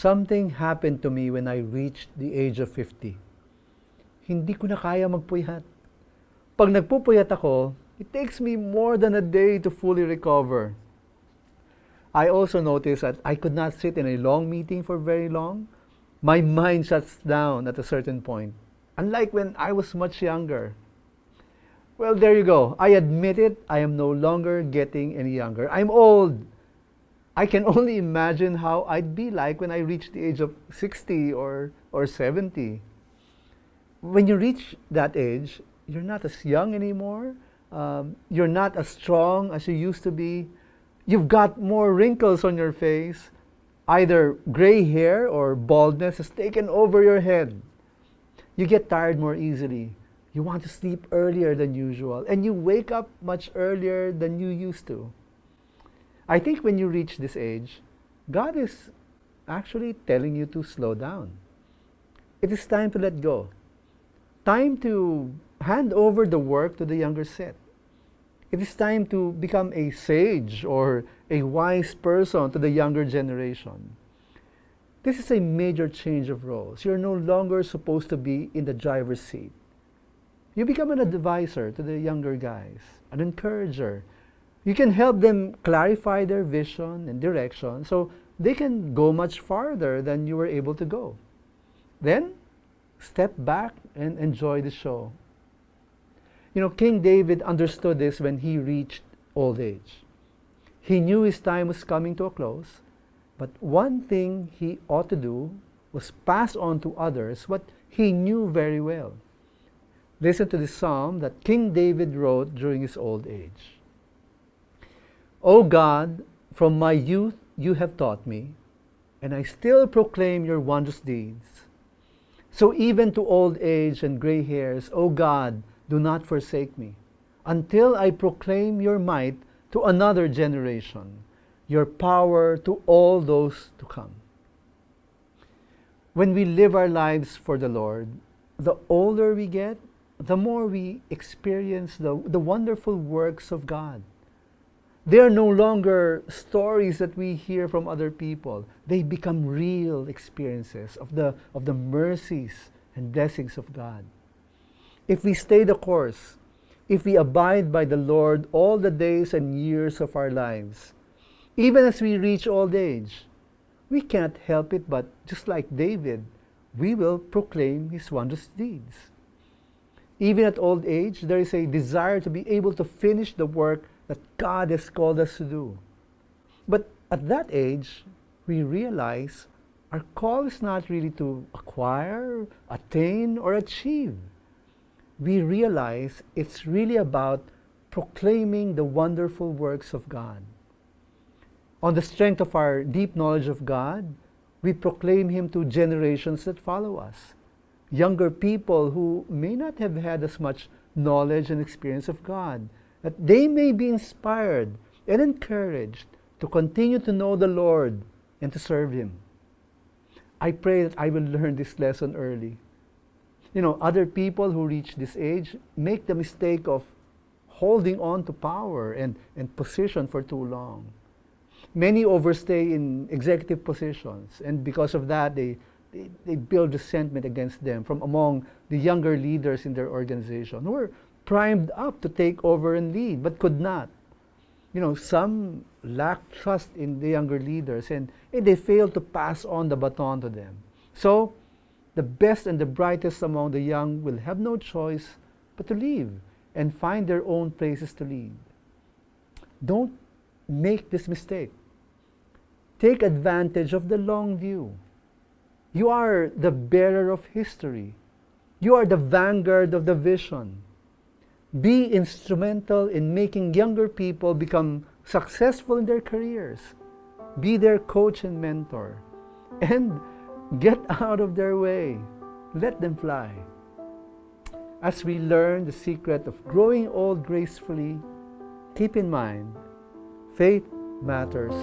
Something happened to me when I reached the age of 50. Hindi ko na kaya magpuyat. Pag nagpupuyat ako, it takes me more than a day to fully recover. I also noticed that I could not sit in a long meeting for very long. My mind shuts down at a certain point, unlike when I was much younger. Well, there you go. I admit it, I am no longer getting any younger. I'm old. I can only imagine how I'd be like when I reach the age of 60 or 70. When you reach that age, you're not as young anymore. You're not as strong as you used to be. You've got more wrinkles on your face. Either gray hair or baldness has taken over your head. You get tired more easily. You want to sleep earlier than usual. And you wake up much earlier than you used to. I think when you reach this age, God is actually telling you to slow down. It is time to let go. Time to hand over the work to the younger set. It is time to become a sage or a wise person to the younger generation. This is a major change of roles. You're no longer supposed to be in the driver's seat. You become an advisor to the younger guys, an encourager. You can help them clarify their vision and direction so they can go much farther than you were able to go. Then, step back and enjoy the show. You know, King David understood this when he reached old age. He knew his time was coming to a close, but one thing he ought to do was pass on to others what he knew very well. Listen to the psalm that King David wrote during his old age. O God, from my youth you have taught me, and I still proclaim your wondrous deeds. So even to old age and gray hairs, O God, do not forsake me, until I proclaim your might to another generation, your power to all those to come. When we live our lives for the Lord, the older we get, the more we experience the wonderful works of God. They are no longer stories that we hear from other people. They become real experiences of the mercies and blessings of God. If we stay the course, if we abide by the Lord all the days and years of our lives, even as we reach old age, we can't help it but, just like David, we will proclaim his wondrous deeds. Even at old age, there is a desire to be able to finish the work that God has called us to do. But at that age, we realize our call is not really to acquire, attain, or achieve. We realize it's really about proclaiming the wonderful works of God. On the strength of our deep knowledge of God, we proclaim Him to generations that follow us. Younger people who may not have had as much knowledge and experience of God, that they may be inspired and encouraged to continue to know the Lord and to serve Him. I pray that I will learn this lesson early. You know, other people who reach this age make the mistake of holding on to power and position for too long. Many overstay in executive positions, and because of that, they build resentment against them from among the younger leaders in their organization who were primed up to take over and lead, but could not. You know, some lack trust in the younger leaders, and they fail to pass on the baton to them. So, the best and the brightest among the young will have no choice but to leave and find their own places to lead. Don't make this mistake. Take advantage of the long view. You are the bearer of history. You are the vanguard of the vision. Be instrumental in making younger people become successful in their careers. Be their coach and mentor. And get out of their way. Let them fly. As we learn the secret of growing old gracefully, keep in mind, faith matters